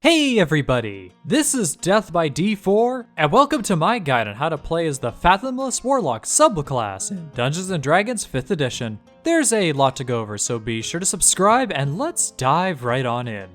Hey everybody, this is Death by D4, and welcome to my guide on how to play as the Fathomless Warlock subclass in Dungeons & Dragons 5th edition. There's a lot to go over, so be sure to subscribe and let's dive right on in.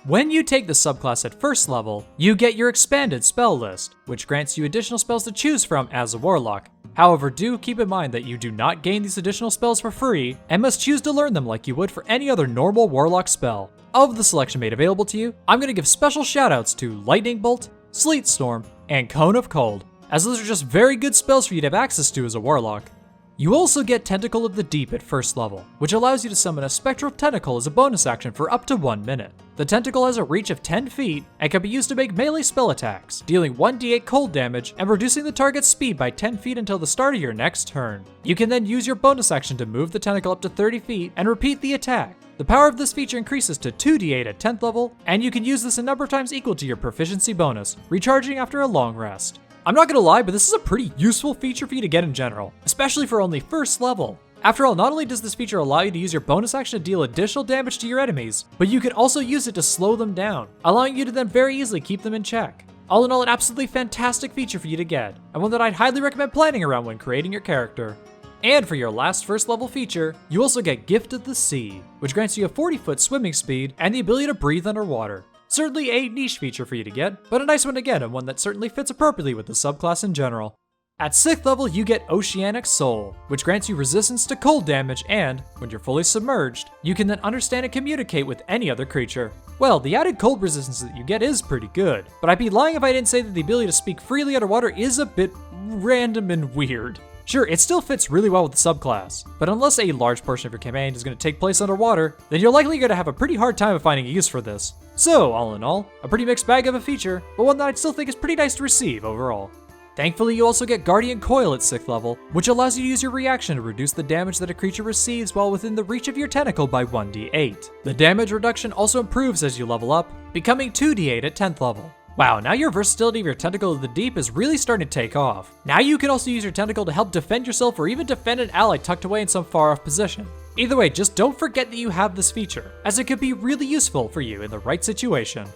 When you take the subclass at first level, you get your expanded spell list, which grants you additional spells to choose from as a warlock. However, do keep in mind that you do not gain these additional spells for free, and must choose to learn them like you would for any other normal warlock spell. Of the selection made available to you, I'm going to give special shoutouts to Lightning Bolt, Sleet Storm, and Cone of Cold, as those are just very good spells for you to have access to as a warlock. You also get Tentacle of the Deep at first level, which allows you to summon a Spectral Tentacle as a bonus action for up to 1 minute. The tentacle has a reach of 10 feet and can be used to make melee spell attacks, dealing 1d8 cold damage and reducing the target's speed by 10 feet until the start of your next turn. You can then use your bonus action to move the tentacle up to 30 feet and repeat the attack. The power of this feature increases to 2d8 at 10th level, and you can use this a number of times equal to your proficiency bonus, recharging after a long rest. I'm not gonna lie, but this is a pretty useful feature for you to get in general, especially for only first level. After all, not only does this feature allow you to use your bonus action to deal additional damage to your enemies, but you can also use it to slow them down, allowing you to then very easily keep them in check. All in all, an absolutely fantastic feature for you to get, and one that I'd highly recommend planning around when creating your character. And for your last first level feature, you also get Gift of the Sea, which grants you a 40-foot swimming speed and the ability to breathe underwater. Certainly a niche feature for you to get, but a nice one to get and one that certainly fits appropriately with the subclass in general. At 6th level, you get Oceanic Soul, which grants you resistance to cold damage and, when you're fully submerged, you can then understand and communicate with any other creature. Well, the added cold resistance that you get is pretty good, but I'd be lying if I didn't say that the ability to speak freely underwater is a bit random and weird. Sure, it still fits really well with the subclass, but unless a large portion of your campaign is going to take place underwater, then you're likely going to have a pretty hard time of finding a use for this. So, all in all, a pretty mixed bag of a feature, but one that I'd still think is pretty nice to receive overall. Thankfully, you also get Guardian Coil at 6th level, which allows you to use your reaction to reduce the damage that a creature receives while within the reach of your tentacle by 1d8. The damage reduction also improves as you level up, becoming 2d8 at 10th level. Wow, now your versatility of your Tentacle of the Deep is really starting to take off. Now you can also use your tentacle to help defend yourself or even defend an ally tucked away in some far off position. Either way, just don't forget that you have this feature, as it could be really useful for you in the right situation.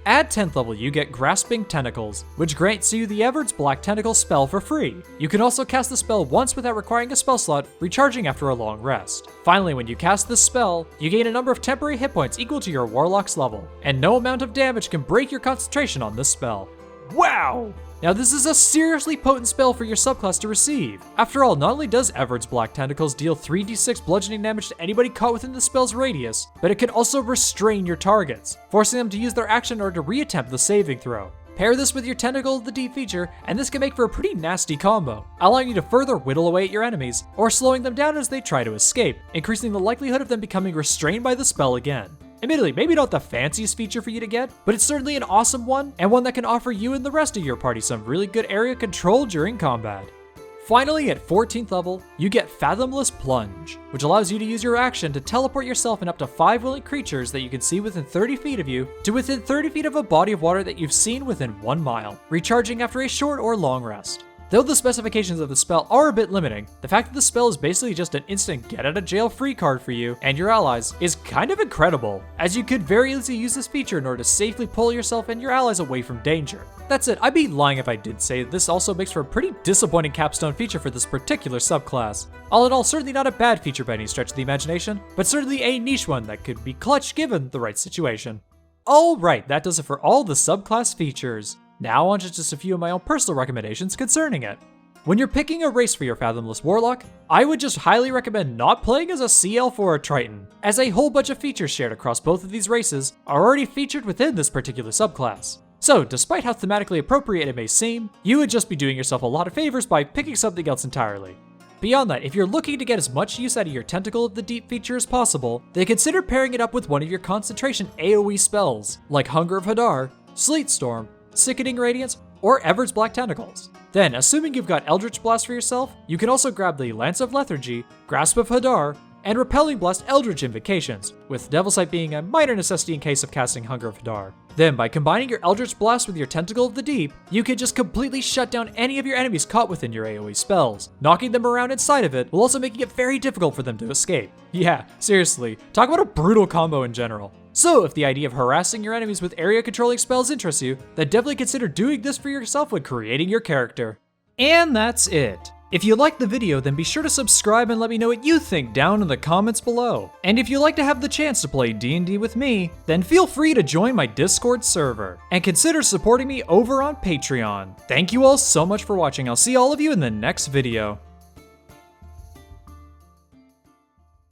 At 10th level, you get Grasping Tentacles, which grants you the Everard's Black Tentacle spell for free. You can also cast the spell once without requiring a spell slot, recharging after a long rest. Finally, when you cast this spell, you gain a number of temporary hit points equal to your Warlock's level, and no amount of damage can break your concentration on this spell. Wow! Now this is a seriously potent spell for your subclass to receive. After all, not only does Everard's Black Tentacles deal 3d6 bludgeoning damage to anybody caught within the spell's radius, but it can also restrain your targets, forcing them to use their action in order to reattempt the saving throw. Pair this with your Tentacle of the Deep feature, and this can make for a pretty nasty combo, allowing you to further whittle away at your enemies, or slowing them down as they try to escape, increasing the likelihood of them becoming restrained by the spell again. Admittedly, maybe not the fanciest feature for you to get, but it's certainly an awesome one, and one that can offer you and the rest of your party some really good area control during combat. Finally, at 14th level, you get Fathomless Plunge, which allows you to use your action to teleport yourself and up to 5 willing creatures that you can see within 30 feet of you to within 30 feet of a body of water that you've seen within 1 mile, recharging after a short or long rest. Though the specifications of the spell are a bit limiting, the fact that the spell is basically just an instant get-out-of-jail-free card for you and your allies is kind of incredible, as you could very easily use this feature in order to safely pull yourself and your allies away from danger. That's it, I'd be lying if I did say this also makes for a pretty disappointing capstone feature for this particular subclass. All in all, certainly not a bad feature by any stretch of the imagination, but certainly a niche one that could be clutch given the right situation. Alright, that does it for all the subclass features. Now on to just a few of my own personal recommendations concerning it. When you're picking a race for your Fathomless Warlock, I would just highly recommend not playing as a CL4 or Triton, as a whole bunch of features shared across both of these races are already featured within this particular subclass. So, despite how thematically appropriate it may seem, you would just be doing yourself a lot of favors by picking something else entirely. Beyond that, if you're looking to get as much use out of your Tentacle of the Deep feature as possible, then consider pairing it up with one of your concentration AoE spells, like Hunger of Hadar, Sleet Storm, Sickening Radiance, or Everard's Black Tentacles. Then, assuming you've got Eldritch Blast for yourself, you can also grab the Lance of Lethargy, Grasp of Hadar, and Repelling Blast Eldritch Invocations, with Devil Sight being a minor necessity in case of casting Hunger of Hadar. Then, by combining your Eldritch Blast with your Tentacle of the Deep, you can just completely shut down any of your enemies caught within your AoE spells. Knocking them around inside of it, while also making it very difficult for them to escape. Yeah, seriously, talk about a brutal combo in general. So if the idea of harassing your enemies with area controlling spells interests you, then definitely consider doing this for yourself when creating your character. And that's it. If you liked the video, then be sure to subscribe and let me know what you think down in the comments below. And if you'd like to have the chance to play D&D with me, then feel free to join my Discord server, and consider supporting me over on Patreon. Thank you all so much for watching. I'll see all of you in the next video.